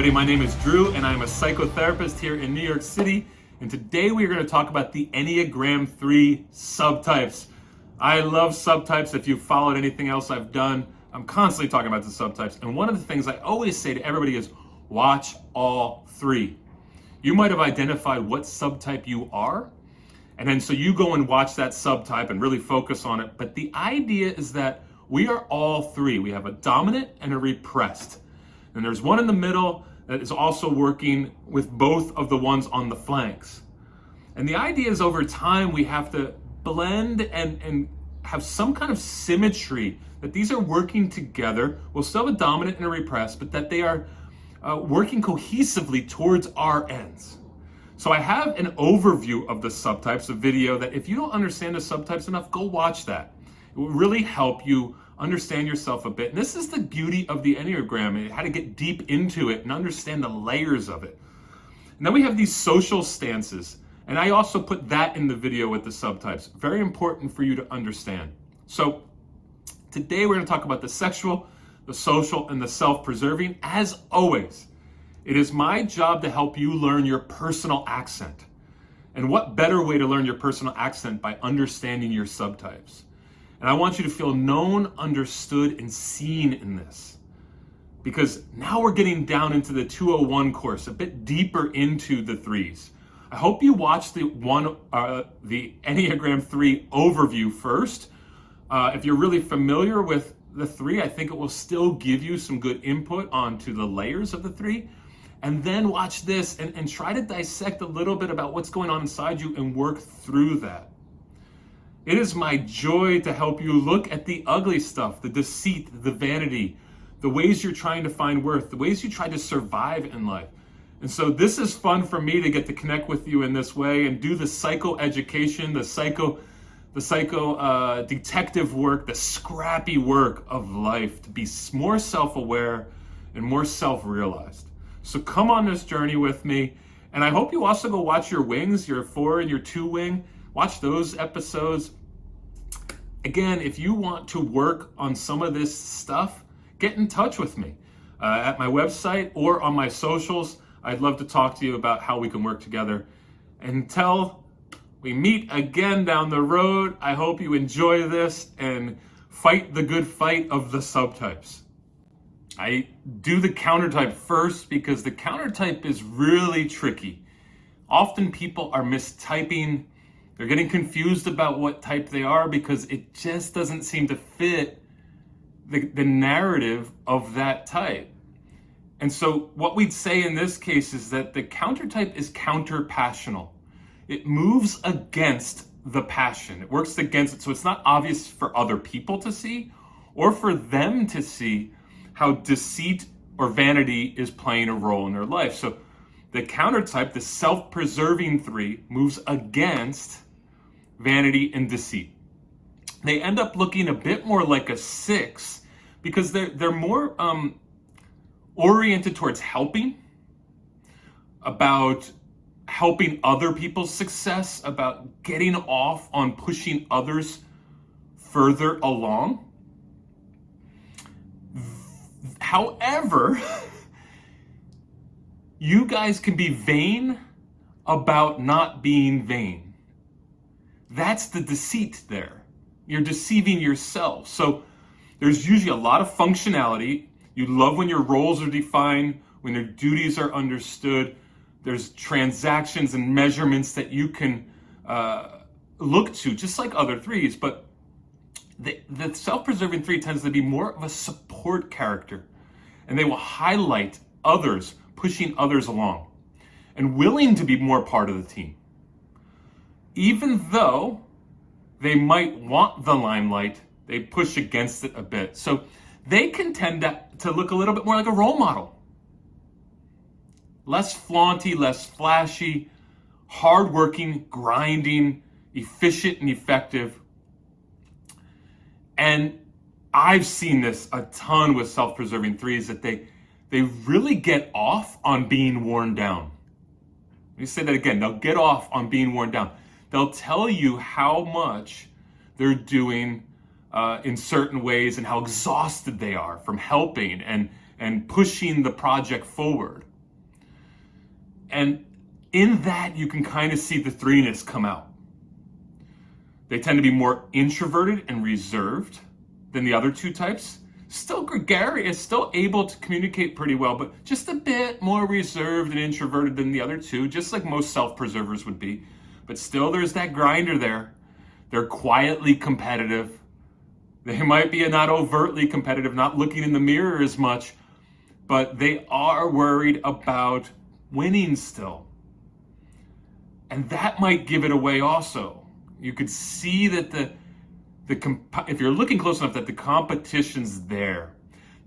everybody. My name is Drew, and I'm a psychotherapist here in New York City. And today we are going to talk about the Enneagram 3 subtypes. I love subtypes. If you've followed anything else I've done, I'm constantly talking about the subtypes. And one of the things I always say to everybody is watch all three. You might have identified what subtype you are, and then so you go and watch that subtype and really focus on it. But the idea is that we are all three. We have a dominant and a repressed. And there's one in the middle that is also working with both of the ones on the flanks. And the idea is over time we have to blend and have some kind of symmetry, that these are working together. We'll still have a dominant and a repressed, but that they are working cohesively towards our ends. So I have an overview of the subtypes, a video that if you don't understand the subtypes enough, go watch that. It will really help you understand yourself a bit. And this is the beauty of the Enneagram, how to get deep into it and understand the layers of it. And then we have these social stances. And I also put that in the video with the subtypes. Very important for you to understand. So today we're going to talk about the sexual, the social, and the self-preserving. As always, it is my job to help you learn your personal accent. And what better way to learn your personal accent by understanding your subtypes? And I want you to feel known, understood, and seen in this. Because now we're getting down into the 201 course, a bit deeper into the threes. I hope you watch the Enneagram 3 overview first. If you're really familiar with the three, I think it will still give you some good input onto the layers of the three. And then watch this and try to dissect a little bit about what's going on inside you and work through that. It is my joy to help you look at the ugly stuff, the deceit, the vanity, the ways you're trying to find worth, the ways you try to survive in life. And so this is fun for me to get to connect with you in this way and do the psychoeducation, the psycho detective work, the scrappy work of life to be more self-aware and more self-realized. So come on this journey with me. And I hope you also go watch your wings, your 4 and your 2 wing. Watch those episodes. Again, if you want to work on some of this stuff, get in touch with me at my website or on my socials. I'd love to talk to you about how we can work together. Until we meet again down the road, I hope you enjoy this and fight the good fight of the subtypes. I do the countertype first because the countertype is really tricky. Often people are mistyping. They're getting confused about what type they are because it just doesn't seem to fit the narrative of that type. And so what we'd say in this case is that the countertype is counter-passional. It moves against the passion. It works against it. So it's not obvious for other people to see or for them to see how deceit or vanity is playing a role in their life. So the countertype, the self-preserving 3, moves against vanity and deceit. They end up looking a bit more like a 6 because they're more oriented towards helping, about helping other people's success, about getting off on pushing others further along. However, you guys can be vain about not being vain. That's the deceit there. You're deceiving yourself. So there's usually a lot of functionality. You love when your roles are defined, when your duties are understood. There's transactions and measurements that you can look to, just like other threes. But the self-preserving 3 tends to be more of a support character. And they will highlight others, pushing others along, and willing to be more part of the team. Even though they might want the limelight, they push against it a bit. So they can tend to look a little bit more like a role model. Less flaunty, less flashy, hardworking, grinding, efficient and effective. And I've seen this a ton with self-preserving 3s, that they really get off on being worn down. Let me say that again. They'll get off on being worn down. They'll tell you how much they're doing in certain ways and how exhausted they are from helping and pushing the project forward. And in that, you can kind of see the threeness come out. They tend to be more introverted and reserved than the other two types. Still gregarious, still able to communicate pretty well, but just a bit more reserved and introverted than the other two, just like most self-preservers would be. But still, there's that grinder there. They're quietly competitive. They might be not overtly competitive, not looking in the mirror as much, but they are worried about winning still. And that might give it away also. You could see that if you're looking close enough, that the competition's there.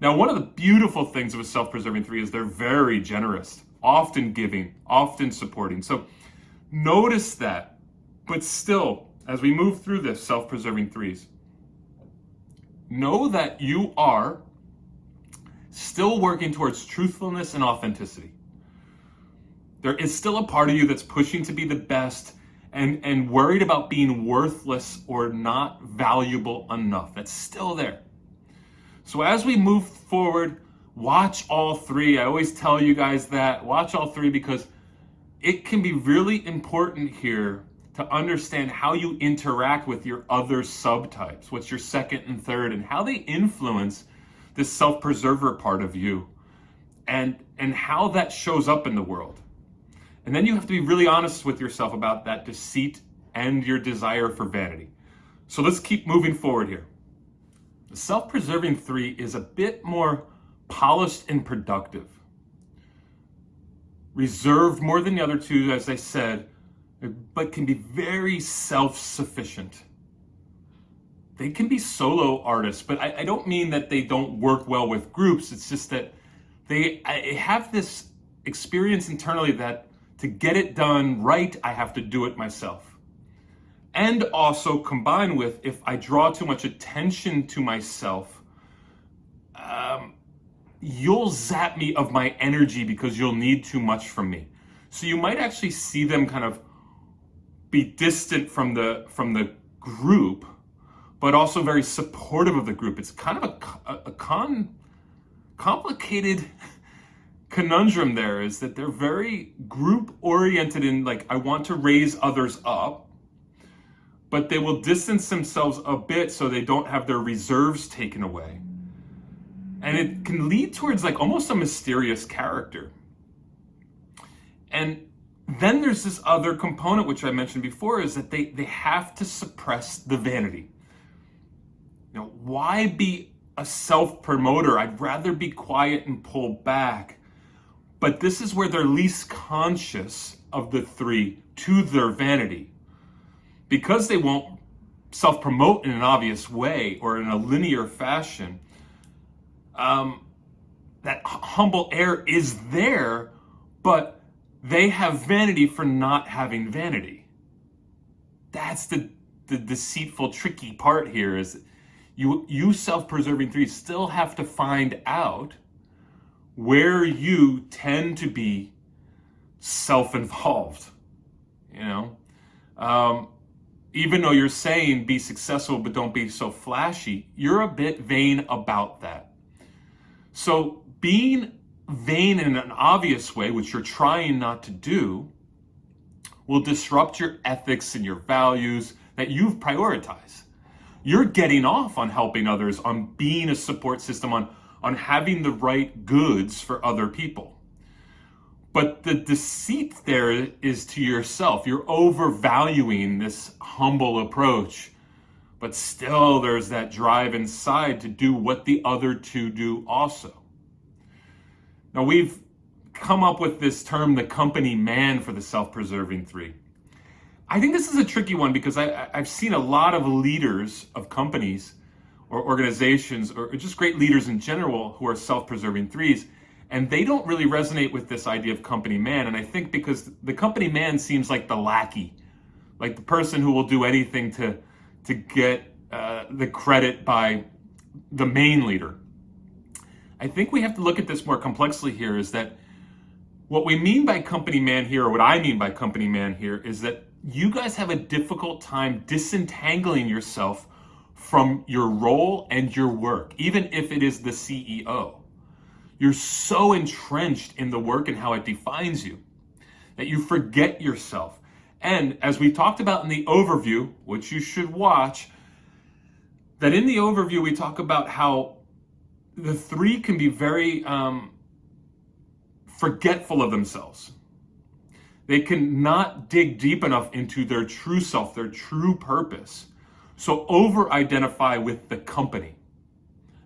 Now, one of the beautiful things of a self-preserving three is they're very generous, often giving, often supporting. So notice that, but still, as we move through this self-preserving threes, know that you are still working towards truthfulness and authenticity. There is still a part of you that's pushing to be the best and worried about being worthless or not valuable enough. That's still there. So as we move forward, watch all three. I always tell you guys that. Watch all three, because it can be really important here to understand how you interact with your other subtypes. What's your second and third, and how they influence this self-preserver part of you, and how that shows up in the world. And then you have to be really honest with yourself about that deceit and your desire for vanity. So let's keep moving forward here. The self-preserving three is a bit more polished and productive. Reserved more than the other two, as I said, but can be very self-sufficient. They can be solo artists, but I don't mean that they don't work well with groups. It's just that they have this experience internally that to get it done right, I have to do it myself. And also combined with, if I draw too much attention to myself, you'll zap me of my energy because you'll need too much from me. So you might actually see them kind of be distant from the group, but also very supportive of the group. It's kind of a complicated conundrum there, is that they're very group oriented in, like, I want to raise others up, but they will distance themselves a bit so they don't have their reserves taken away. And it can lead towards like almost a mysterious character. And then there's this other component, which I mentioned before, is that they have to suppress the vanity. You know, why be a self-promoter? I'd rather be quiet and pull back. But this is where they're least conscious of the three to their vanity. Because they won't self-promote in an obvious way or in a linear fashion, that humble air is there, but they have vanity for not having vanity. That's the deceitful, tricky part here, is you self-preserving threes still have to find out where you tend to be self-involved, you know? Even though you're saying be successful, but don't be so flashy, you're a bit vain about that. So being vain in an obvious way, which you're trying not to do, will disrupt your ethics and your values that you've prioritized. You're getting off on helping others, on being a support system, on having the right goods for other people. But the deceit there is to yourself. You're overvaluing this humble approach, but still there's that drive inside to do what the other two do also. Now, we've come up with this term, the company man, for the self-preserving three. I think this is a tricky one because I've seen a lot of leaders of companies or organizations, or just great leaders in general, who are self-preserving threes, and they don't really resonate with this idea of company man. And I think because the company man seems like the lackey, like the person who will do anything to get the credit by the main leader. I think we have to look at this more complexly here, is that what we mean by company man here, or what I mean by company man here, is that you guys have a difficult time disentangling yourself from your role and your work, even if it is the CEO. You're so entrenched in the work and how it defines you. that you forget yourself. And as we talked about in the overview, which you should watch, that in the overview we talk about how the 3 can be very forgetful of themselves. They can not dig deep enough into their true self, their true purpose. So over-identify with the company,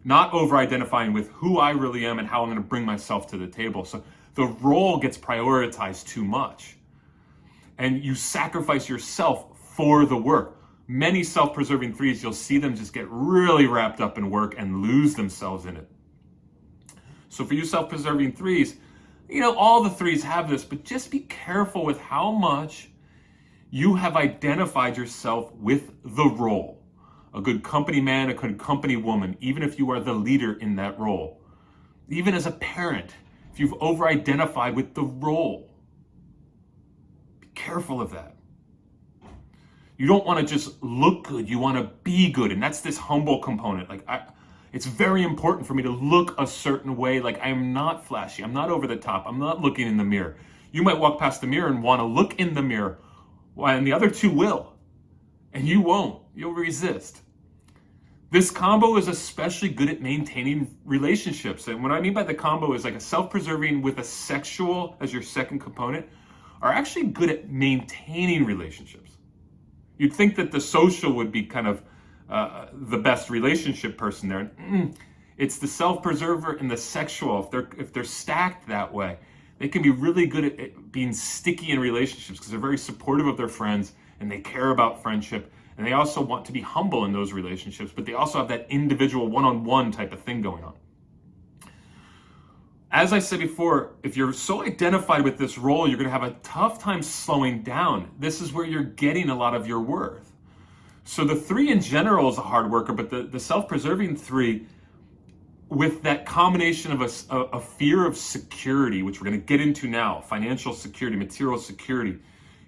not over-identifying with who I really am and how I'm going to bring myself to the table. So the role gets prioritized too much. And you sacrifice yourself for the work. Many self-preserving 3s, you'll see them just get really wrapped up in work and lose themselves in it. So for you self-preserving 3s, all the 3s have this, but just be careful with how much you have identified yourself with the role. A good company man, a good company woman, even if you are the leader in that role. Even as a parent, if you've over-identified with the role, be careful of that. You don't want to just look good, you want to be good, and that's this humble component. It's very important for me to look a certain way. I am not flashy, I'm not over the top, I'm not looking in the mirror. You might walk past the mirror and want to look in the mirror, and the other 2 will, and you won't. You'll resist. This combo is especially good at maintaining relationships. And what I mean by the combo is like a self-preserving with a sexual as your second component are actually good at maintaining relationships. You'd think that the social would be kind of the best relationship person there. It's the self-preserver and the sexual. If they're stacked that way, they can be really good at being sticky in relationships because they're very supportive of their friends and they care about friendship. And they also want to be humble in those relationships, but they also have that individual one-on-one type of thing going on. As I said before, if you're so identified with this role, you're going to have a tough time slowing down. This is where you're getting a lot of your worth. So the 3 in general is a hard worker, but the self-preserving 3, with that combination of a fear of security, which we're going to get into now, financial security, material security,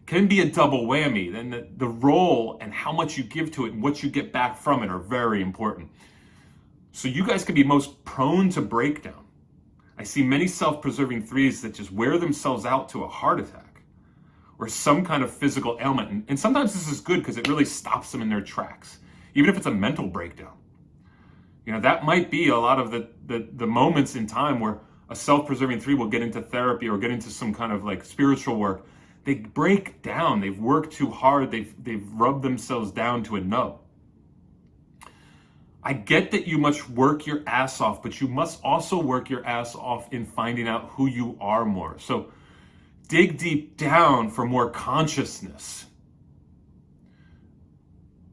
can be a double whammy. Then the role and how much you give to it and what you get back from it are very important. So you guys can be most prone to breakdown. I see many self-preserving 3s that just wear themselves out to a heart attack or some kind of physical ailment. And sometimes this is good because it really stops them in their tracks, even if it's a mental breakdown. That might be a lot of the moments in time where a self-preserving 3 will get into therapy or get into some kind of spiritual work. They break down. They've worked too hard. They've rubbed themselves down to a nub. I get that you must work your ass off, but you must also work your ass off in finding out who you are more. So dig deep down for more consciousness.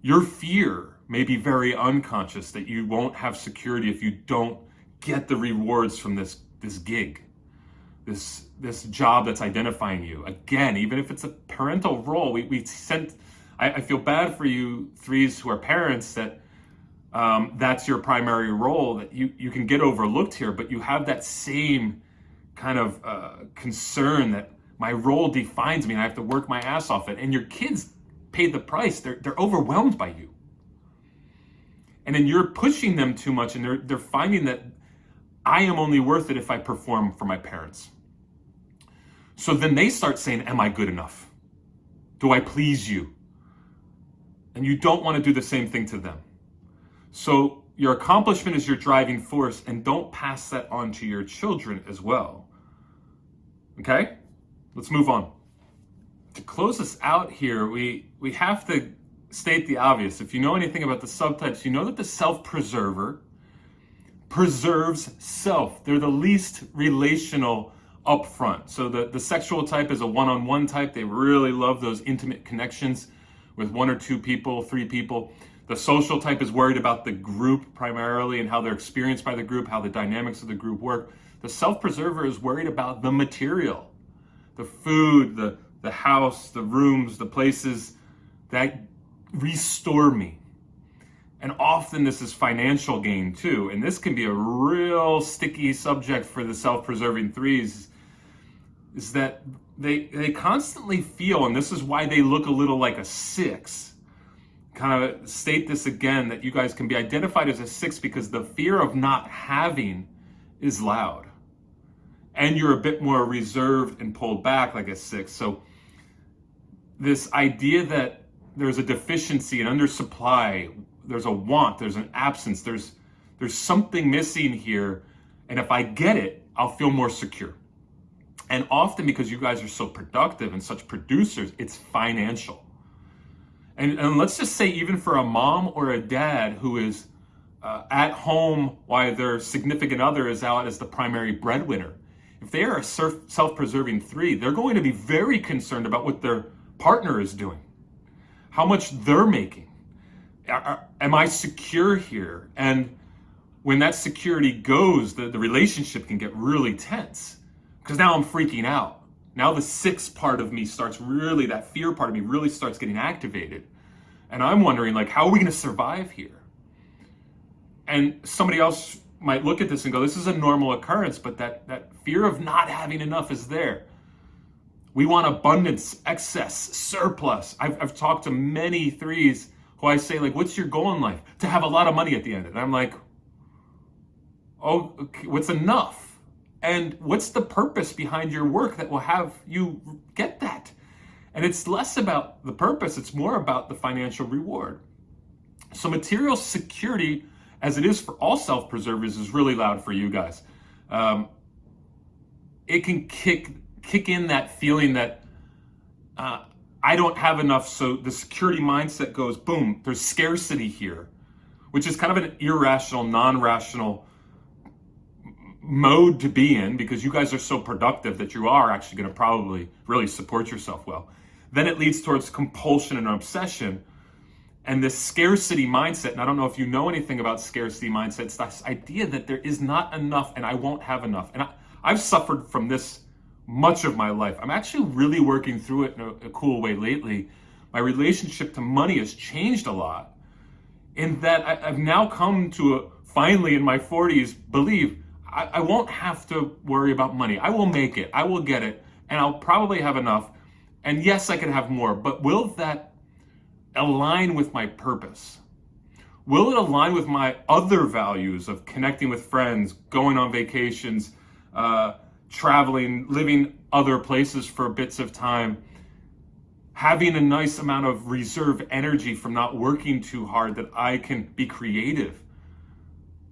Your fear may be very unconscious that you won't have security if you don't get the rewards from this gig. This job that's identifying you. Again, even if it's a parental role, I feel bad for you 3s who are parents that that's your primary role, that you can get overlooked here, but you have that same kind of concern that my role defines me and I have to work my ass off it. And your kids pay the price. They're overwhelmed by you. And then you're pushing them too much and they're finding that I am only worth it if I perform for my parents. So then they start saying, am I good enough? Do I please you? And you don't want to do the same thing to them. So your accomplishment is your driving force, and don't pass that on to your children as well. Okay? Let's move on. To close this out here, we have to state the obvious. If you know anything about the subtypes, you know that the self-preserver preserves self. They're the least relational up front. So the sexual type is a one-on-one type. They really love those intimate connections with 1 or 2 people, 3 people. The social type is worried about the group primarily and how they're experienced by the group, how the dynamics of the group work. The self-preserver is worried about the material, the food, the house, the rooms, the places that restore me. And often this is financial gain too. And this can be a real sticky subject for the self-preserving 3s, is that they constantly feel, and this is why they look a little like a 6, kind of state this again, that you guys can be identified as a 6 because the fear of not having is loud. and you're a bit more reserved and pulled back like a 6. So this idea that there's a deficiency, an undersupply, there's a want, there's an absence, there's something missing here, and if I get it, I'll feel more secure. And often, because you guys are so productive and such producers, it's financial. And let's just say, even for a mom or a dad who is at home while their significant other is out as the primary breadwinner, if they are a self-preserving 3, they're going to be very concerned about what their partner is doing, how much they're making. Am I secure here? And when that security goes, the relationship can get really tense, because now I'm freaking out. Now the 6 part of me starts really, that fear part of me really starts getting activated. And I'm wondering, like, how are we going to survive here? And somebody else might look at this and go, this is a normal occurrence, but that fear of not having enough is there. We want abundance, excess, surplus. I've talked to many 3s who I say, like, what's your goal in life? To have a lot of money at the end. And I'm like, oh, okay, what's enough? And what's the purpose behind your work that will have you get that? And it's less about the purpose, it's more about the financial reward. So material security, as it is for all self-preservers, is really loud for you guys. It can kick in that feeling that I don't have enough, so the security mindset goes, boom, there's scarcity here, which is kind of an irrational, non-rational mode to be in, because you guys are so productive that you are actually going to probably really support yourself well. Then it leads towards compulsion and obsession. And this scarcity mindset, and I don't know if you know anything about scarcity mindset, it's this idea that there is not enough and I won't have enough. And I've suffered from this much of my life. I'm actually really working through it in a cool way lately. My relationship to money has changed a lot, in that I've now come to finally in my 40s believe I won't have to worry about money. I will make it, I will get it, and I'll probably have enough. And yes, I can have more, but will that align with my purpose? Will it align with my other values of connecting with friends, going on vacations, traveling, living other places for bits of time, having a nice amount of reserve energy from not working too hard that I can be creative?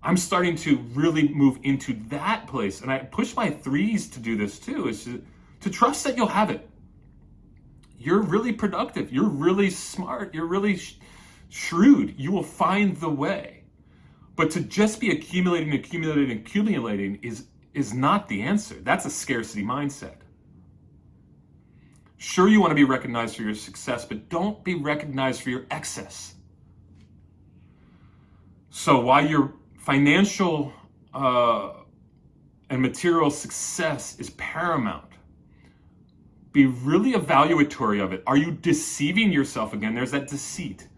I'm starting to really move into that place. And I push my 3s to do this too, is to trust that you'll have it. You're really productive. You're really smart. You're really shrewd. You will find the way. But to just be accumulating is not the answer. That's a scarcity mindset. Sure, you want to be recognized for your success, but don't be recognized for your excess. So while your financial and material success is paramount, be really evaluatory of it. Are you deceiving yourself? Again, there's that deceit.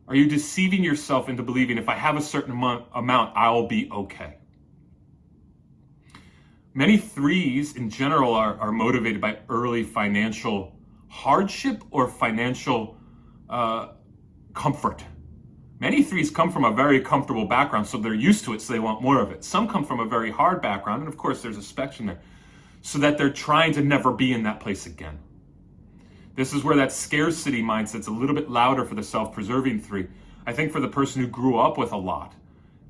Are you deceiving yourself into believing if I have a certain amount, I'll be okay? Many 3s in general are motivated by early financial hardship or financial comfort. Many 3s come from a very comfortable background, so they're used to it, so they want more of it. Some come from a very hard background, and of course there's a spectrum there, so that they're trying to never be in that place again. This is where that scarcity mindset's a little bit louder for the self-preserving 3. I think for the person who grew up with a lot,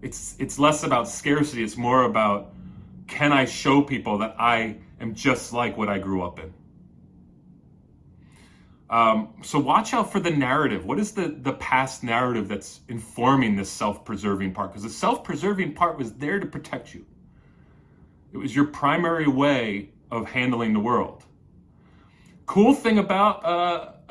it's less about scarcity, it's more about, can I show people that I am just like what I grew up in? So watch out for the narrative. What is the past narrative that's informing this self-preserving part? Because the self-preserving part was there to protect you. It was your primary way of handling the world. Cool thing about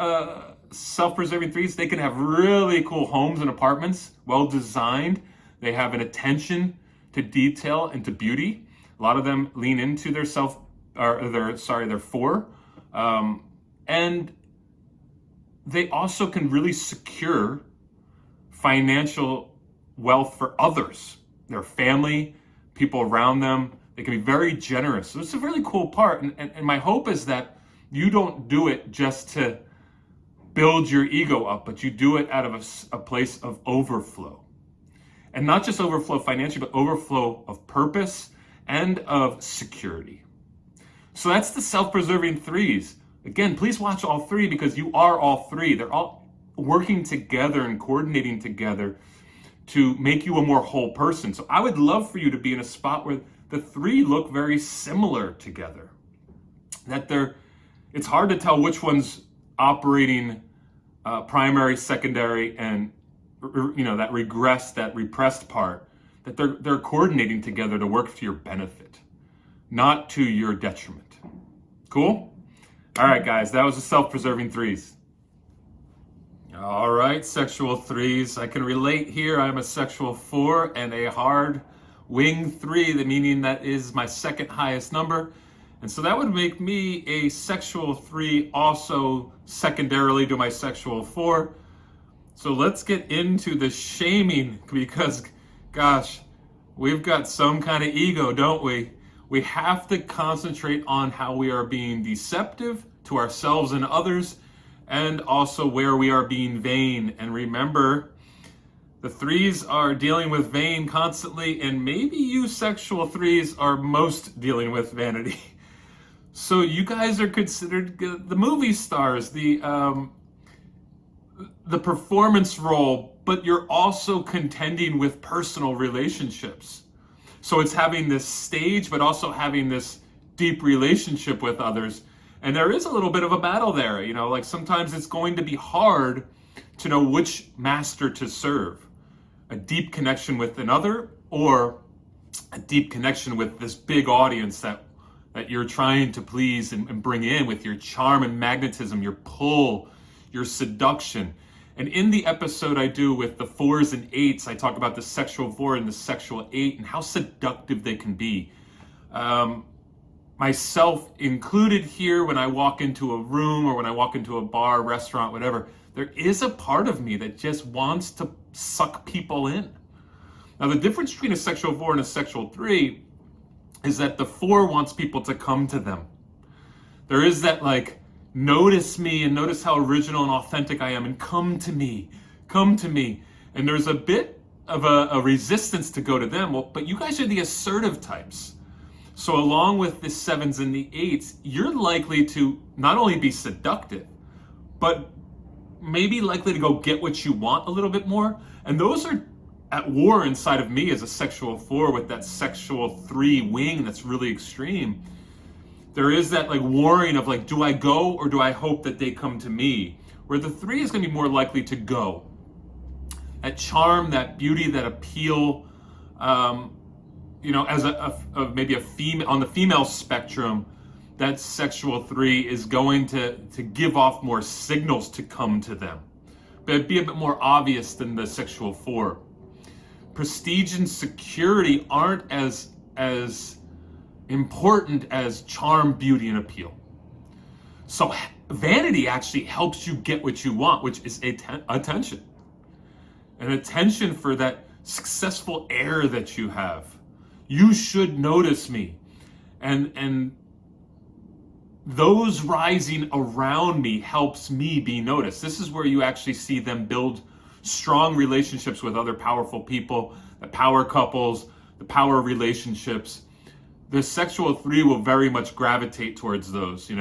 self-preserving 3s, they can have really cool homes and apartments, well designed. They have an attention to detail and to beauty. A lot of them lean into their 4. And they also can really secure financial wealth for others, their family, people around them. They can be very generous. So it's a really cool part. And my hope is that you don't do it just to build your ego up, but you do it out of a place of overflow. And not just overflow financially, but overflow of purpose and of security. So that's the self-preserving threes. Again, please watch all three because you are all three. They're all working together and coordinating together to make you a more whole person. So I would love for you to be in a spot where the three look very similar together. That it's hard to tell which one's operating primary, secondary, and that repressed part. That they're coordinating together to work to your benefit, not to your detriment. Cool? All right, guys, that was the self-preserving threes. All right, sexual threes. I can relate here. I'm a sexual 4 and a hard wing 3, meaning that is my second highest number. And so that would make me a sexual 3 also secondarily to my sexual 4. So let's get into the shaming because, gosh, we've got some kind of ego, don't we? We have to concentrate on how we are being deceptive to ourselves and others, and also where we are being vain. And remember, the threes are dealing with vain constantly, and maybe you sexual threes are most dealing with vanity. So you guys are considered the movie stars, the performance role, but you're also contending with personal relationships. So it's having this stage, but also having this deep relationship with others. And there is a little bit of a battle there. Like sometimes it's going to be hard to know which master to serve. A deep connection with another, or a deep connection with this big audience that you're trying to please and bring in with your charm and magnetism, your pull, your seduction. And in the episode I do with the 4s and 8s, I talk about the sexual 4 and the sexual 8 and how seductive they can be. Myself included here, when I walk into a room or when I walk into a bar, restaurant, whatever, there is a part of me that just wants to suck people in. Now, the difference between a sexual 4 and a sexual 3 is that the 4 wants people to come to them. There is that notice me and notice how original and authentic I am and come to me. And there's a bit of a resistance to go to them. Well, but you guys are the assertive types. So along with the 7s and the 8s, you're likely to not only be seductive, but maybe likely to go get what you want a little bit more. And those are at war inside of me as a sexual 4 with that sexual 3 wing that's really extreme. There is that warring of do I go or do I hope that they come to me? Where the 3 is going to be more likely to go. That charm, that beauty, that appeal, as maybe a female on the female spectrum, that sexual 3 is going to give off more signals to come to them, but be a bit more obvious than the sexual 4. Prestige and security aren't as important as charm, beauty, and appeal. So vanity actually helps you get what you want, which is attention. An attention for that successful air that you have. You should notice me. And those rising around me helps me be noticed. This is where you actually see them build strong relationships with other powerful people, the power couples, the power relationships. The sexual 3 will very much gravitate towards those,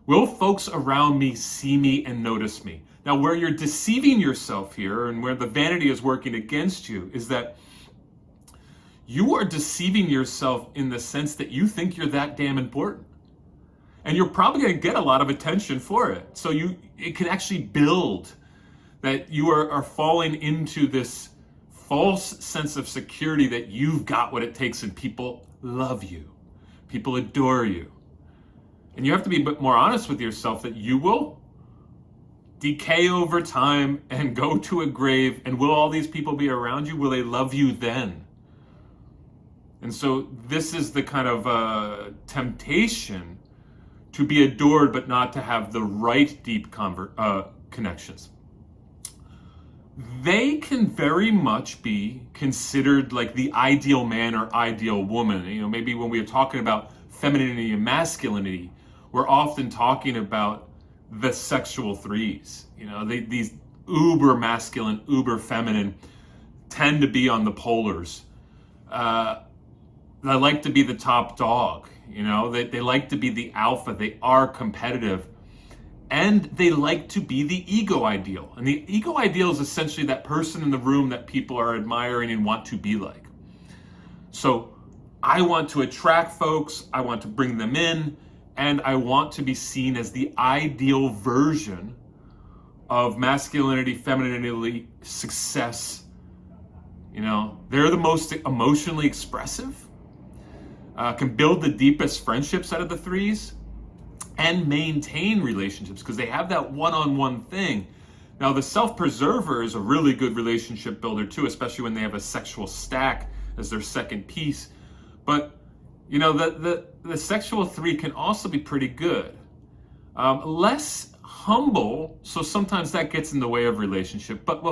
Will folks around me see me and notice me? Now, where you're deceiving yourself here and where the vanity is working against you is that you are deceiving yourself in the sense that you think you're that damn important. And you're probably going to get a lot of attention for it. So it can actually build that you are falling into this false sense of security that you've got what it takes and people love you. People adore you. And you have to be a bit more honest with yourself that you will decay over time and go to a grave. And will all these people be around you? Will they love you then? And so this is the kind of temptation to be adored, but not to have the right deep connections. They can very much be considered like the ideal man or ideal woman. Maybe when we are talking about femininity and masculinity, we're often talking about the sexual 3s. These uber masculine, uber feminine tend to be on the polars. The they like to be the top dog. They like to be the alpha. They are competitive. And they like to be the ego ideal. And the ego ideal is essentially that person in the room that people are admiring and want to be like. So I want to attract folks, I want to bring them in, and I want to be seen as the ideal version of masculinity, femininity, success. They're the most emotionally expressive, can build the deepest friendships out of the threes, and maintain relationships because they have that one-on-one thing. Now, the self-preserver is a really good relationship builder too, especially when they have a sexual stack as their second piece. But the sexual three can also be pretty good. Less humble, so sometimes that gets in the way of relationship. But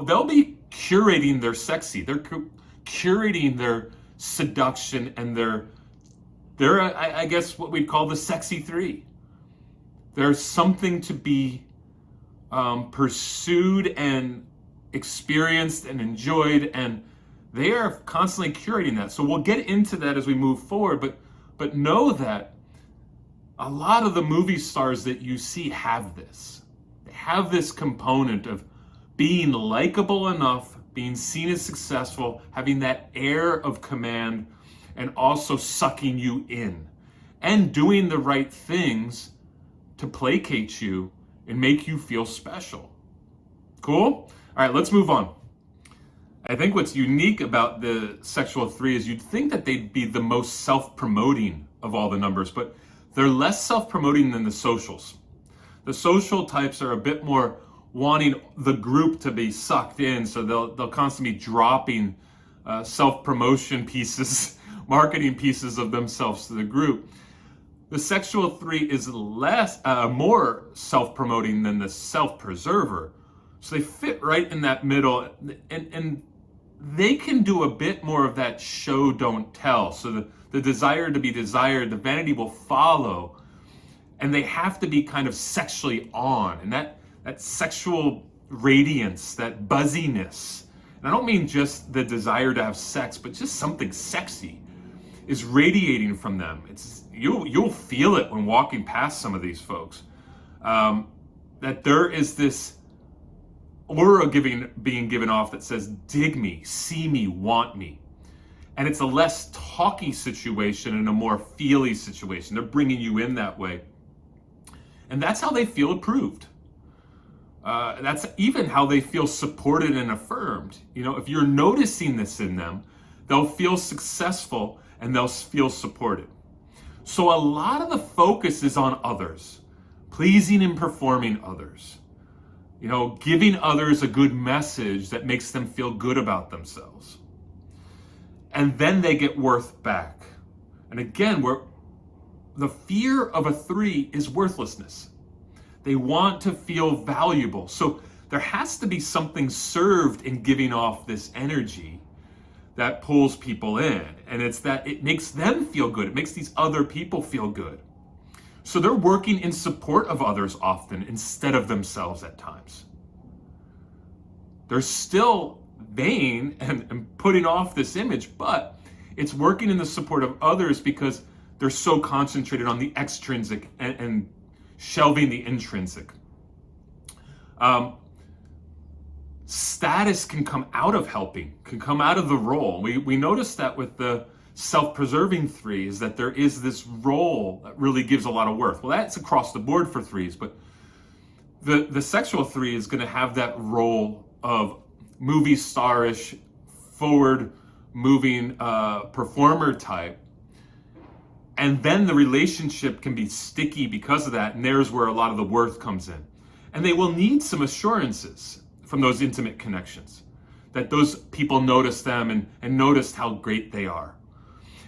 they'll be curating their sexy. They're curating their seduction and they're I guess what we'd call the sexy three. There's something to be pursued and experienced and enjoyed, and they are constantly curating that. So we'll get into that as we move forward, but know that a lot of the movie stars that you see have this. They have this component of being likable enough, being seen as successful, having that air of command, and also sucking you in and doing the right things to placate you and make you feel special. Cool? All right, let's move on. I think what's unique about the sexual three is you'd think that they'd be the most self-promoting of all the numbers, but they're less self-promoting than the socials. The social types are a bit more wanting the group to be sucked in, so they'll constantly be dropping self-promotion pieces, marketing pieces of themselves to the group. The sexual three is more self-promoting than the self-preserver. So they fit right in that middle, and they can do a bit more of that show, don't tell. So the desire to be desired, the vanity will follow, and they have to be kind of sexually on, and that sexual radiance, that buzziness. And I don't mean just the desire to have sex, but just something sexy is radiating from them. You'll feel it when walking past some of these folks, that there is this aura being given off that says, dig me, see me, want me. And it's a less talky situation and a more feely situation. They're bringing you in that way. And that's how they feel approved. That's even how they feel supported and affirmed. If you're noticing this in them, they'll feel successful and they'll feel supported. So a lot of the focus is on others, pleasing and performing others. Giving others a good message that makes them feel good about themselves. And then they get worth back. And again, the fear of a three is worthlessness. They want to feel valuable. So there has to be something served in giving off this energy that pulls people in. And it's that it makes them feel good. It makes these other people feel good. So they're working in support of others often instead of themselves at times. They're still vain and putting off this image, but it's working in the support of others because they're so concentrated on the extrinsic and shelving the intrinsic. Status can come out of helping, can come out of the role. We notice that with the self-preserving three is that there is this role that really gives a lot of worth. Well, that's across the board for threes, but the sexual three is going to have that role of movie starish, forward moving performer type. And then the relationship can be sticky because of that, and there's where a lot of the worth comes in. And they will need some assurances from those intimate connections, that those people notice them and notice how great they are.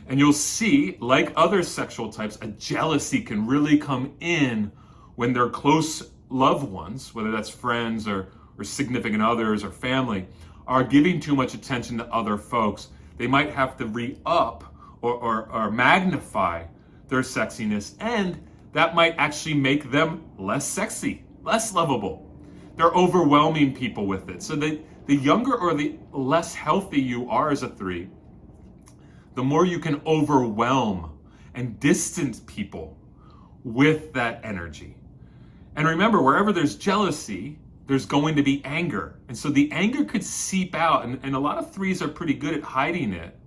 And you'll see, like other sexual types, a jealousy can really come in when their close loved ones, whether that's friends or significant others or family, are giving too much attention to other folks. They might have to re-up or magnify their sexiness, and that might actually make them less sexy, less lovable. They're overwhelming people with it. So the younger or the less healthy you are as a three, the more you can overwhelm and distance people with that energy. And remember, wherever there's jealousy, there's going to be anger. And so the anger could seep out, and a lot of threes are pretty good at hiding it,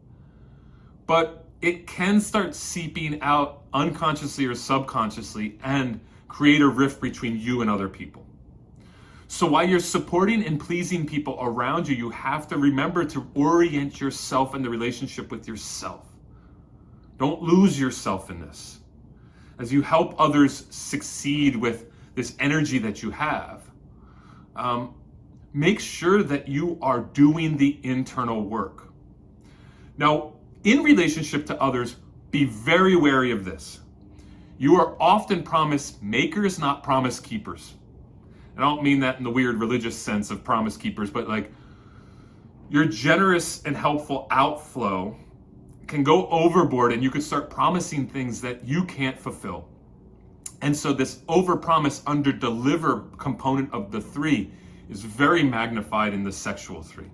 but it can start seeping out unconsciously or subconsciously and create a rift between you and other people. So while you're supporting and pleasing people around you, you have to remember to orient yourself in the relationship with yourself. Don't lose yourself in this. As you help others succeed with this energy that you have, make sure that you are doing the internal work. Now, in relationship to others, be very wary of this. You are often promise makers, not promise keepers. I don't mean that in the weird religious sense of promise keepers, but like your generous and helpful outflow can go overboard and you could start promising things that you can't fulfill. And so this overpromise, underdeliver component of the three is very magnified in the sexual three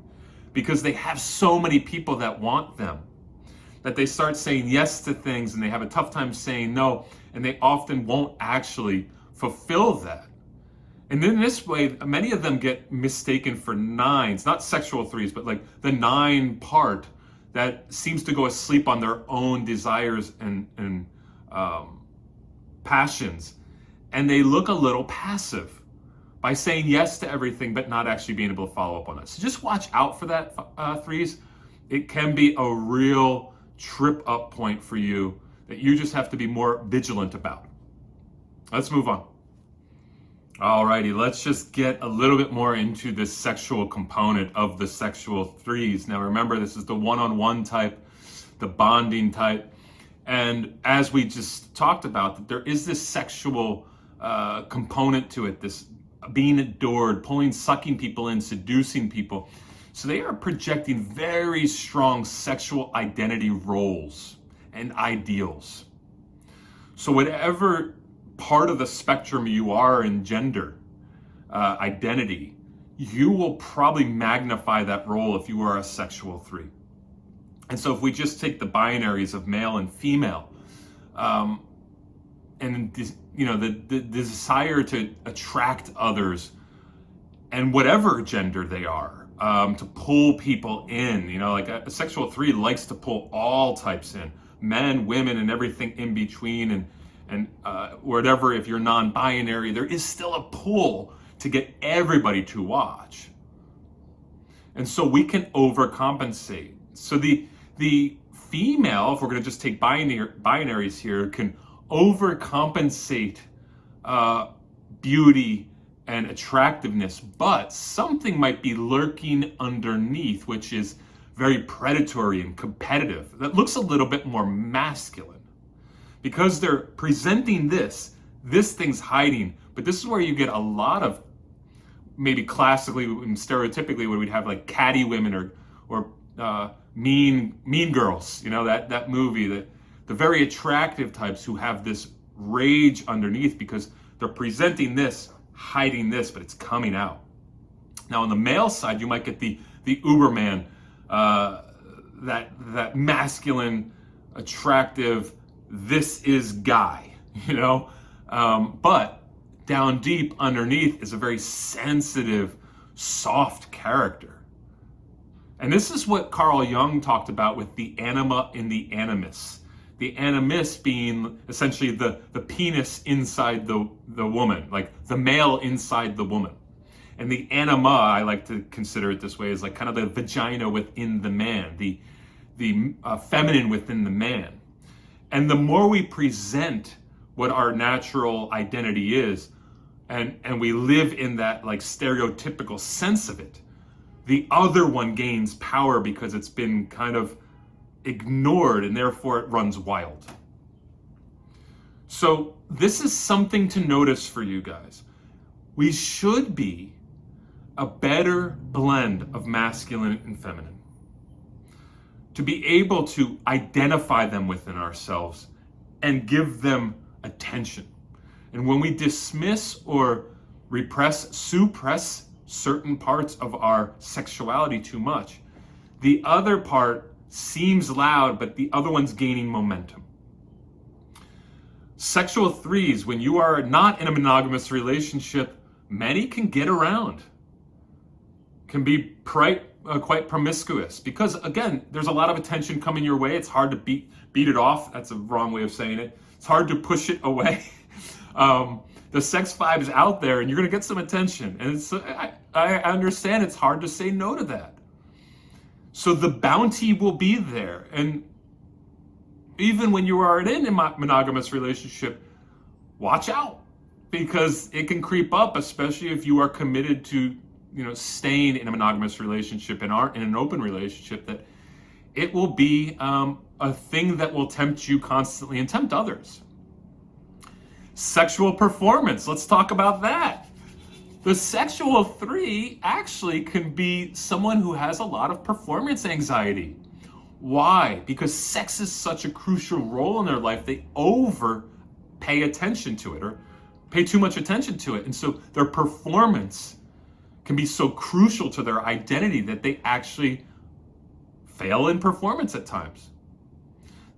because they have so many people that want them that they start saying yes to things and they have a tough time saying no, and they often won't actually fulfill that. And in this way, many of them get mistaken for nines, not sexual threes, but like the nine part that seems to go asleep on their own desires and passions. And they look a little passive by saying yes to everything, but not actually being able to follow up on it. So just watch out for that, threes. It can be a real trip up point for you that you just have to be more vigilant about. Let's move on. Alrighty, let's just get a little bit more into the sexual component of the sexual threes. Now remember, this is the one-on-one type, the bonding type. And as we just talked about, there is this sexual component to it, this being adored, sucking people in, seducing people. So they are projecting very strong sexual identity roles and ideals. So whatever part of the spectrum you are in gender identity, you will probably magnify that role if you are a sexual three. And so if we just take the binaries of male and female, and the desire to attract others and whatever gender they are, to pull people in, like a sexual three likes to pull all types in, men, women, and everything in between, and whatever. If you're non-binary, there is still a pull to get everybody to watch. And so we can overcompensate. So the female, if we're going to just take binaries here, can overcompensate beauty and attractiveness, but something might be lurking underneath, which is very predatory and competitive. That looks a little bit more masculine because they're presenting this thing's hiding. But this is where you get a lot of, maybe classically and stereotypically, where we'd have like catty women or mean girls, that movie, the very attractive types who have this rage underneath because they're presenting this, hiding this, but it's coming out. Now on the male side, you might get the Uberman, that masculine, attractive, this is guy, but down deep underneath is a very sensitive, soft character. And this is what Carl Jung talked about with the anima and the animus. The animus being essentially the penis inside the woman, like the male inside the woman. And the anima, I like to consider it this way, is like kind of the vagina within the man, the feminine within the man. And the more we present what our natural identity is, and we live in that like stereotypical sense of it, the other one gains power because it's been kind of ignored, and therefore it runs wild. So this is something to notice for you guys. We should be a better blend of masculine and feminine, to be able to identify them within ourselves and give them attention. And when we dismiss or suppress certain parts of our sexuality too much, the other part seems loud, but the other one's gaining momentum. Sexual threes, when you are not in a monogamous relationship, many can get around, can be quite promiscuous, because again, there's a lot of attention coming your way. It's hard to beat it off. That's a wrong way of saying it. It's hard to push it away. The sex vibe is out there, and you're going to get some attention. And I understand it's hard to say no to that. So the bounty will be there. And even when you are in a monogamous relationship, watch out, because it can creep up, especially if you are committed to, staying in a monogamous relationship and aren't in an open relationship, that it will be a thing that will tempt you constantly and tempt others. Sexual performance, let's talk about that. The sexual three actually can be someone who has a lot of performance anxiety. Why? Because sex is such a crucial role in their life, they pay attention to it, or pay too much attention to it. And so their performance can be so crucial to their identity that they actually fail in performance at times.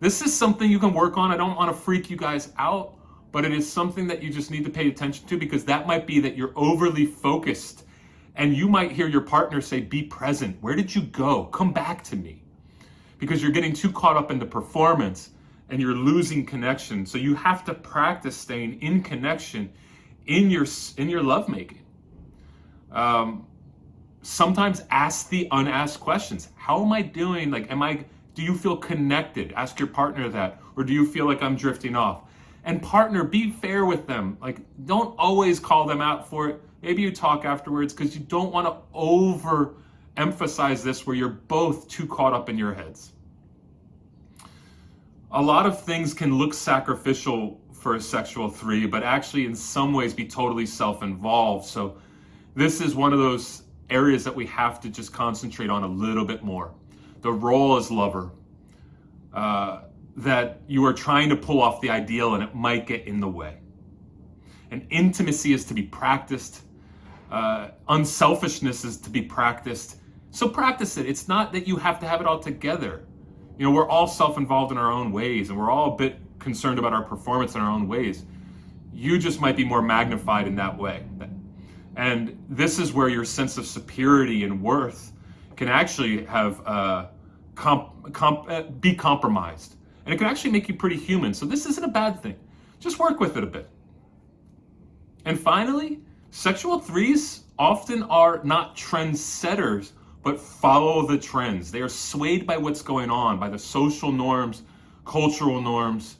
This is something you can work on. I don't want to freak you guys out, but it is something that you just need to pay attention to, because that might be that you're overly focused, and you might hear your partner say, be present. Where did you go? Come back to me. Because you're getting too caught up in the performance and you're losing connection. So you have to practice staying in connection in your lovemaking. Sometimes ask the unasked questions. How am I doing? Do you feel connected? Ask your partner that. Or do you feel like I'm drifting off? And partner, be fair with them. Don't always call them out for it. Maybe you talk afterwards, because you don't want to overemphasize this where you're both too caught up in your heads. A lot of things can look sacrificial for a sexual three, but actually in some ways be totally self-involved. So this is one of those areas that we have to just concentrate on a little bit more. The role as lover, that you are trying to pull off the ideal and it might get in the way. And intimacy is to be practiced. Unselfishness is to be practiced. So practice it. It's not that you have to have it all together. We're all self-involved in our own ways, and we're all a bit concerned about our performance in our own ways. You just might be more magnified in that way. And this is where your sense of superiority and worth can actually have be compromised. And it can actually make you pretty human. So this isn't a bad thing. Just work with it a bit. And finally, sexual threes often are not trendsetters, but follow the trends. They are swayed by what's going on, by the social norms, cultural norms.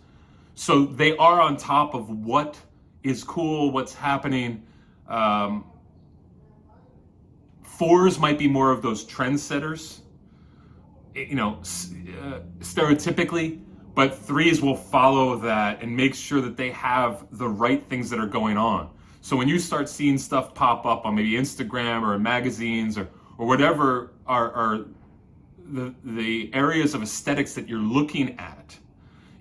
So they are on top of what is cool, what's happening. Fours might be more of those trendsetters, stereotypically, but threes will follow that and make sure that they have the right things that are going on. So when you start seeing stuff pop up on maybe Instagram or in magazines or whatever are the areas of aesthetics that you're looking at,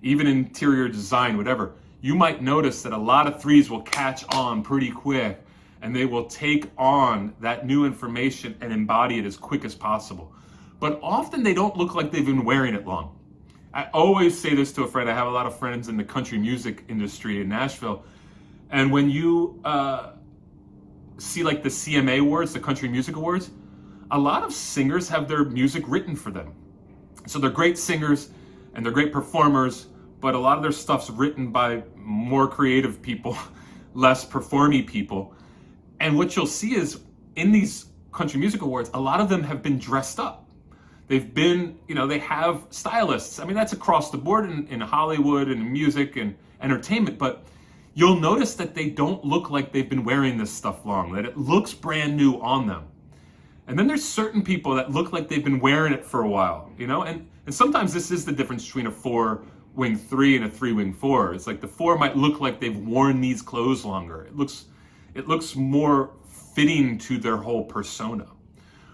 even interior design, whatever, you might notice that a lot of threes will catch on pretty quick, and they will take on that new information and embody it as quick as possible. But often they don't look like they've been wearing it long. I always say this to a friend. I have a lot of friends in the country music industry in Nashville. And when you see the CMA Awards, the Country Music Awards, a lot of singers have their music written for them. So they're great singers and they're great performers, but a lot of their stuff's written by more creative people, less performy people. And what you'll see is in these Country Music Awards, a lot of them have been dressed up. They've been, they have stylists. I mean, that's across the board in Hollywood and music and entertainment, but you'll notice that they don't look like they've been wearing this stuff long, that it looks brand new on them. And then there's certain people that look like they've been wearing it for a while, and sometimes this is the difference between a 4-wing 3 and a 3-wing 4. It's like the 4 might look like they've worn these clothes longer. It looks more fitting to their whole persona.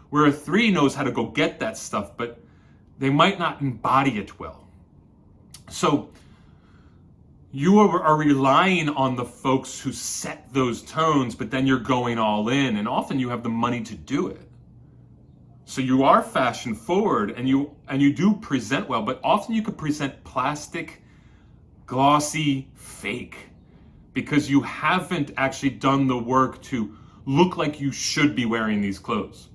Where a 3 knows how to go get that stuff, but they might not embody it well. So you are relying on the folks who set those tones, but then you're going all in, and often you have the money to do it. So you are fashion forward and you do present well, but often you could present plastic, glossy, fake, because you haven't actually done the work to look like you should be wearing these clothes.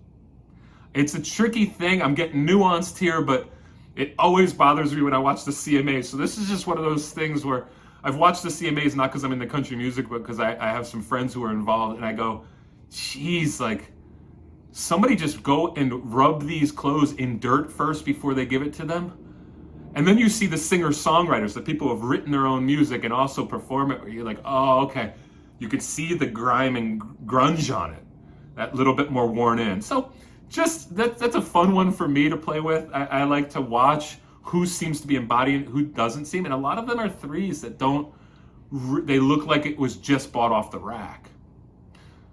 It's a tricky thing. I'm getting nuanced here, but it always bothers me when I watch the CMAs. So this is just one of those things where I've watched the CMAs not because I'm in the country music, but because I have some friends who are involved, and I go, geez, like, somebody just go and rub these clothes in dirt first before they give it to them. And then you see the singer-songwriters, the people who have written their own music and also perform it, where you're like, oh, okay. You can see the grime and grunge on it, that little bit more worn in. So just that's a fun one for me to play with. I like to watch who seems to be embodying, who doesn't seem. And a lot of them are threes that they look like it was just bought off the rack.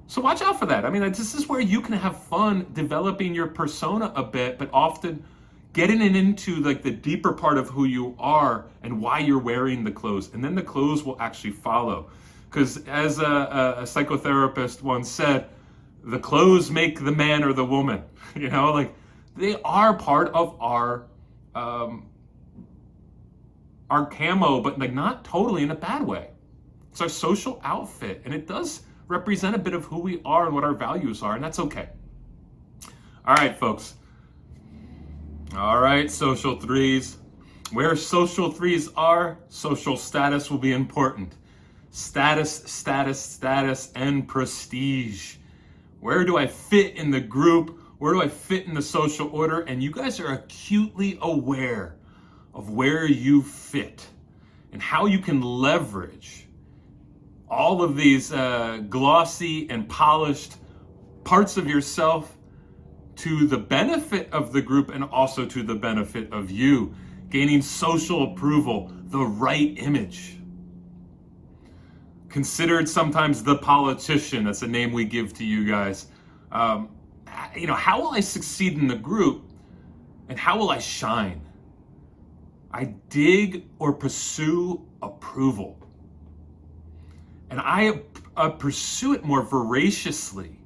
So watch out for that. I mean, this is where you can have fun developing your persona a bit, but often getting into like the deeper part of who you are and why you're wearing the clothes. And then the clothes will actually follow. Because as a psychotherapist once said, the clothes make the man or the woman. You know, like they are part of our camo, but like not totally in a bad way. It's our social outfit, and it does represent a bit of who we are and what our values are, and that's okay. All right, folks. All right, social threes. Where social threes are, social status will be important. Status, status, status, and prestige. Where do I fit in the group? Where do I fit in the social order? And you guys are acutely aware of where you fit and how you can leverage all of these glossy and polished parts of yourself to the benefit of the group and also to the benefit of you, gaining social approval, the right image. Considered sometimes the politician, that's a name we give to you guys. How will I succeed in the group and how will I shine? I dig or pursue approval. And I pursue it more voraciously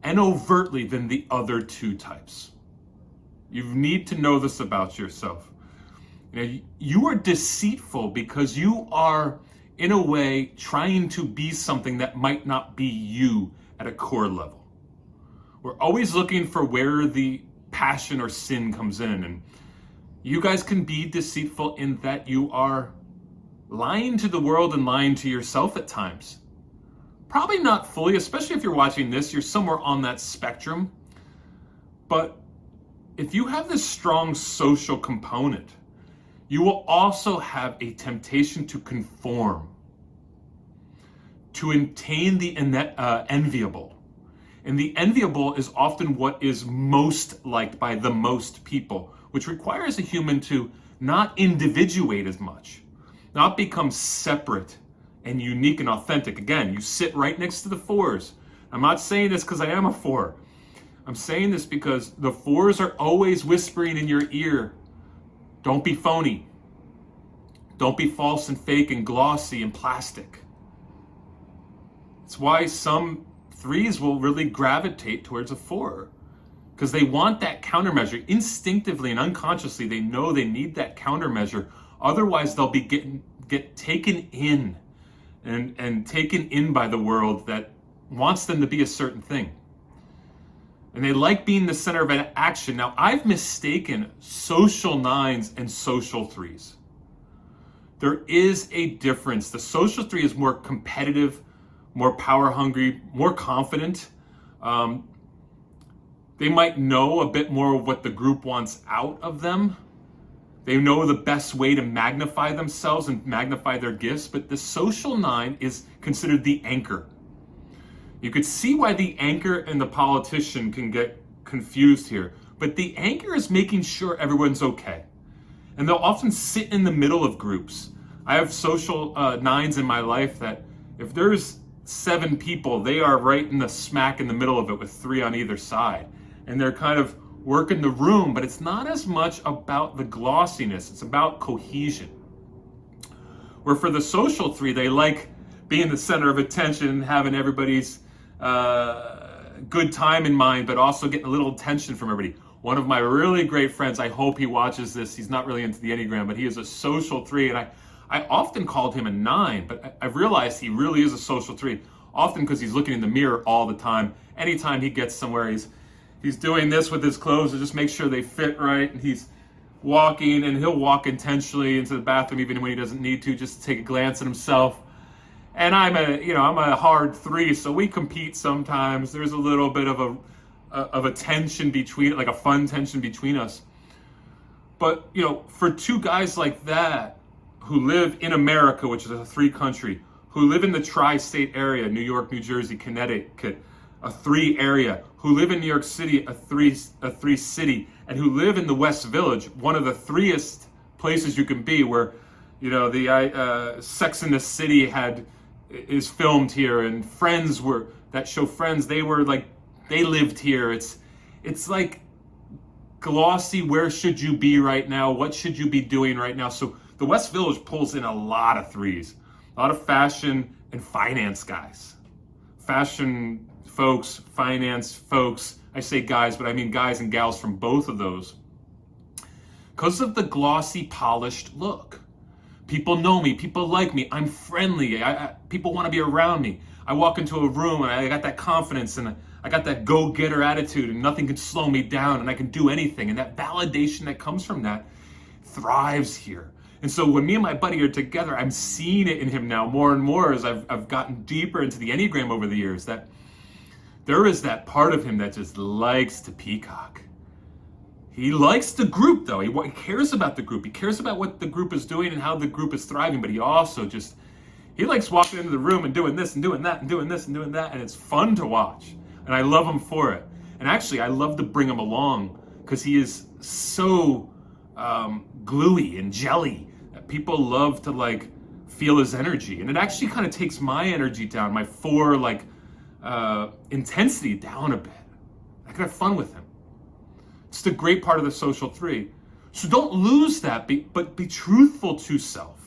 and overtly than the other two types. You need to know this about yourself. You are deceitful because you are, in a way, trying to be something that might not be you at a core level. We're always looking for where the passion or sin comes in. And you guys can be deceitful in that you are lying to the world and lying to yourself at times. Probably not fully, especially if you're watching this, you're somewhere on that spectrum. But if you have this strong social component, you will also have a temptation to conform, to attain the enviable. And the enviable is often what is most liked by the most people, which requires a human to not individuate as much, not become separate and unique and authentic. Again, you sit right next to the fours. I'm not saying this because I am a four. I'm saying this because the fours are always whispering in your ear, don't be phony. Don't be false and fake and glossy and plastic. It's why some threes will really gravitate towards a four, because they want that countermeasure. Instinctively and unconsciously, they know they need that countermeasure. Otherwise, they'll be get taken in and taken in by the world that wants them to be a certain thing. And they like being the center of an action. Now, I've mistaken social nines and social threes. There is a difference. The social three is more competitive, more power hungry, more confident. They might know a bit more of what the group wants out of them. They know the best way to magnify themselves and magnify their gifts, but the social nine is considered the anchor. You could see why the anchor and the politician can get confused here, but the anchor is making sure everyone's okay. And they'll often sit in the middle of groups. I have social nines in my life that if there's 7 people, they are right in the smack in the middle of it with 3 on either side. And they're kind of working the room, but it's not as much about the glossiness, it's about cohesion. Where for the social three, they like being the center of attention, having everybody's good time in mind, but also getting a little attention from everybody. One of my really great friends, I hope he watches this. He's not really into the Enneagram, but he is a social 3, and I often called him a 9, but I've realized he really is a social 3, often because he's looking in the mirror all the time. Anytime he gets somewhere, he's doing this with his clothes to just make sure they fit right, and he's walking, and he'll walk intentionally into the bathroom even when he doesn't need to, just to take a glance at himself. And I'm a hard 3, so we compete sometimes. There's a little bit of a tension between, like a fun tension between us. But for two guys like that who live in America, which is a 3 country, who live in the tri-state area, New York, New Jersey, Connecticut, a 3 area, who live in New York City, a 3 city, and who live in the West Village, one of the 3est places you can be, where the Sex and the City is filmed here, and Friends that show Friends, they lived here. It's like glossy, where should you be right now? What should you be doing right now? So the West Village pulls in a lot of 3s, a lot of fashion and finance guys. Fashion folks, finance folks, I say guys, but I mean guys and gals from both of those. Because of the glossy, polished look. People know me, people like me, I'm friendly, people want to be around me. I walk into a room and I got that confidence and I got that go-getter attitude, and nothing can slow me down, and I can do anything. And that validation that comes from that thrives here. And so when me and my buddy are together, I'm seeing it in him now more and more as I've gotten deeper into the Enneagram over the years, that there is that part of him that just likes to peacock. He likes the group, though. He cares about the group. He cares about what the group is doing and how the group is thriving. But he also he likes walking into the room and doing this and doing that and doing this and doing that. And it's fun to watch. And I love him for it. And actually, I love to bring him along because he is so gluey and jelly that people love to feel his energy. And it actually kind of takes my energy down, my 4 intensity down a bit. I can have fun with him. It's the great part of the social 3. So don't lose that, but be truthful to self.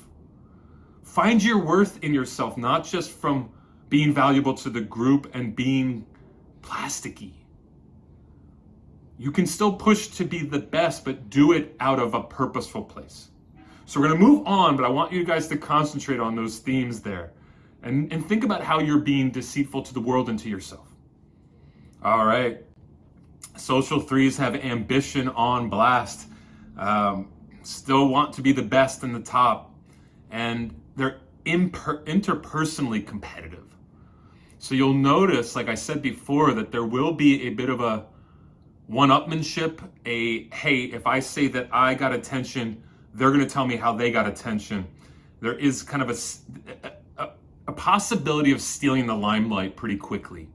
Find your worth in yourself, not just from being valuable to the group and being plasticky. You can still push to be the best, but do it out of a purposeful place. So we're going to move on, but I want you guys to concentrate on those themes there and think about how you're being deceitful to the world and to yourself. All right. Social 3s have ambition on blast, still want to be the best and the top, and they're interpersonally competitive. So you'll notice, like I said before, that there will be a bit of a one-upmanship, hey, if I say that I got attention, they're going to tell me how they got attention. There is kind of a possibility of stealing the limelight pretty quickly.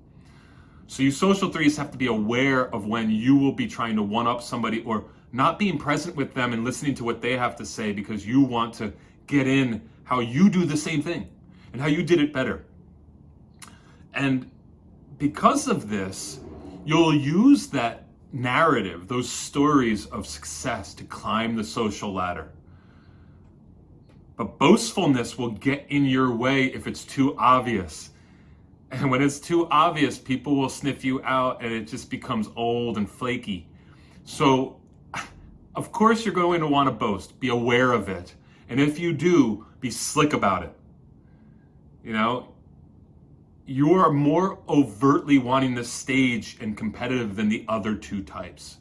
So you social 3s have to be aware of when you will be trying to one-up somebody or not being present with them and listening to what they have to say because you want to get in how you do the same thing and how you did it better. And because of this, you'll use that narrative, those stories of success to climb the social ladder. But boastfulness will get in your way if it's too obvious. And when it's too obvious, people will sniff you out and it just becomes old and flaky. So, of course, you're going to want to boast. Be aware of it. And if you do, be slick about it. You are more overtly wanting the stage and competitive than the other 2 types.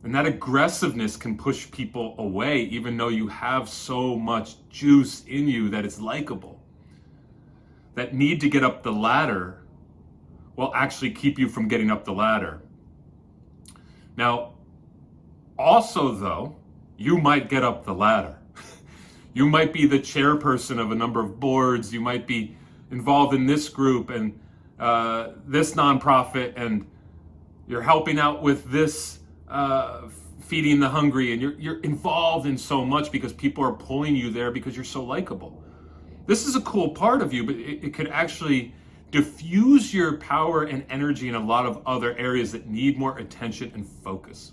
And that aggressiveness can push people away, even though you have so much juice in you that it's likable. That need to get up the ladder will actually keep you from getting up the ladder. Now, also though, you might get up the ladder. You might be the chairperson of a number of boards. You might be involved in this group and this nonprofit, and you're helping out with this feeding the hungry, and you're involved in so much because people are pulling you there because you're so likable. This is a cool part of you, but it could actually diffuse your power and energy in a lot of other areas that need more attention and focus.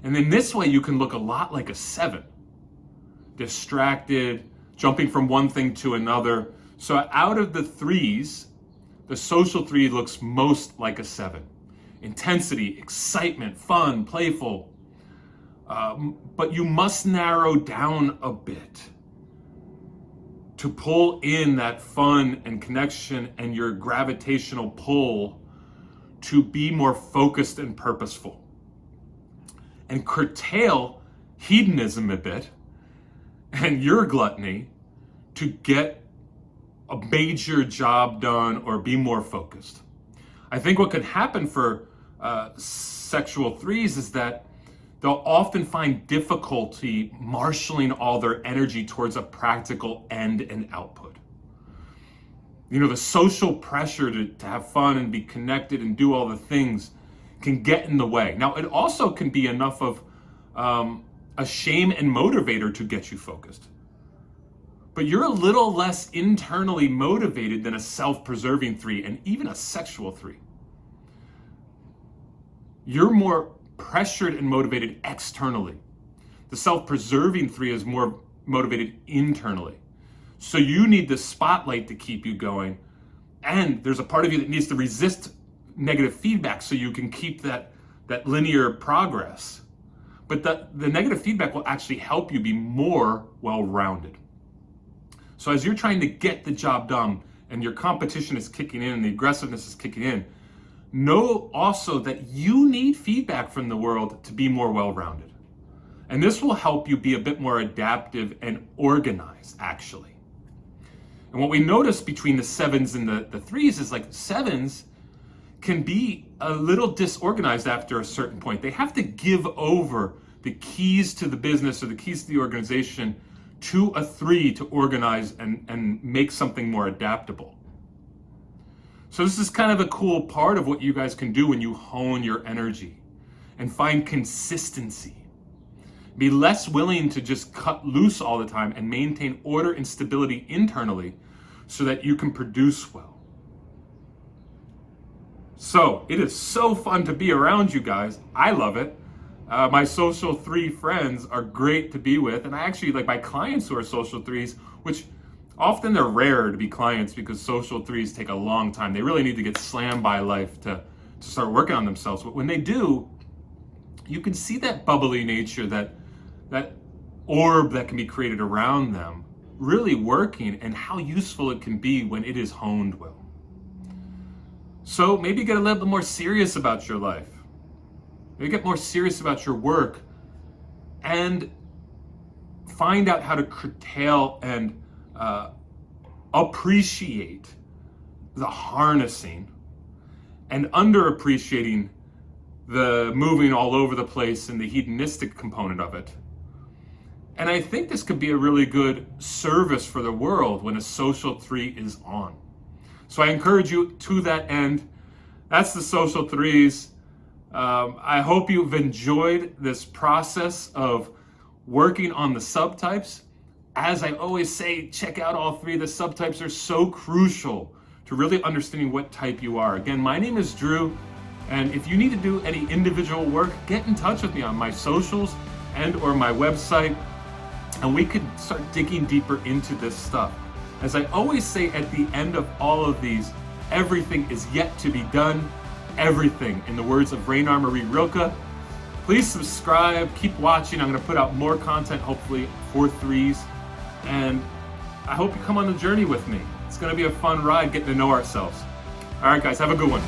And in this way, you can look a lot like a 7. Distracted, jumping from one thing to another. So out of the 3s, the social 3 looks most like a 7. Intensity, excitement, fun, playful. But you must narrow down a bit to pull in that fun and connection and your gravitational pull to be more focused and purposeful. And curtail hedonism a bit and your gluttony to get a major job done or be more focused. I think what can happen for sexual 3s is that they'll often find difficulty marshaling all their energy towards a practical end and output. You know, the social pressure to have fun and be connected and do all the things can get in the way. Now, it also can be enough of a shame and motivator to get you focused. But you're a little less internally motivated than a self-preserving 3 and even a sexual 3. You're more pressured and motivated externally. The self-preserving 3 is more motivated internally. So you need the spotlight to keep you going. And there's a part of you that needs to resist negative feedback so you can keep that linear progress. But the negative feedback will actually help you be more well-rounded. So as you're trying to get the job done and your competition is kicking in and the aggressiveness is kicking in, know also that you need feedback from the world to be more well-rounded. And this will help you be a bit more adaptive and organized, actually. And what we notice between the 7s and the 3s is like 7s can be a little disorganized after a certain point. They have to give over the keys to the business or the keys to the organization to a 3 to organize and make something more adaptable. So this is kind of a cool part of what you guys can do when you hone your energy and find consistency. Be less willing to just cut loose all the time and maintain order and stability internally so that you can produce well. So it is so fun to be around you guys. I love it. My social 3 friends are great to be with. And I actually like my clients who are social 3s, which often they're rare to be clients because social 3s take a long time. They really need to get slammed by life to start working on themselves. But when they do, you can see that bubbly nature, that orb that can be created around them really working and how useful it can be when it is honed well. So maybe get a little bit more serious about your life. Maybe get more serious about your work and find out how to curtail and appreciate the harnessing and underappreciating the moving all over the place and the hedonistic component of it. And I think this could be a really good service for the world when a social 3 is on. So I encourage you to that end. That's the social 3s. I hope you've enjoyed this process of working on the subtypes. As I always say, check out all 3. The subtypes are so crucial to really understanding what type you are. Again, my name is Drew, and if you need to do any individual work, get in touch with me on my socials and or my website, and we could start digging deeper into this stuff. As I always say at the end of all of these, everything is yet to be done. Everything, in the words of Rainer Marie Rilke. Please subscribe, keep watching. I'm going to put out more content, hopefully, for 3s. And I hope you come on the journey with me. It's going to be a fun ride getting to know ourselves. All right, guys, have a good one.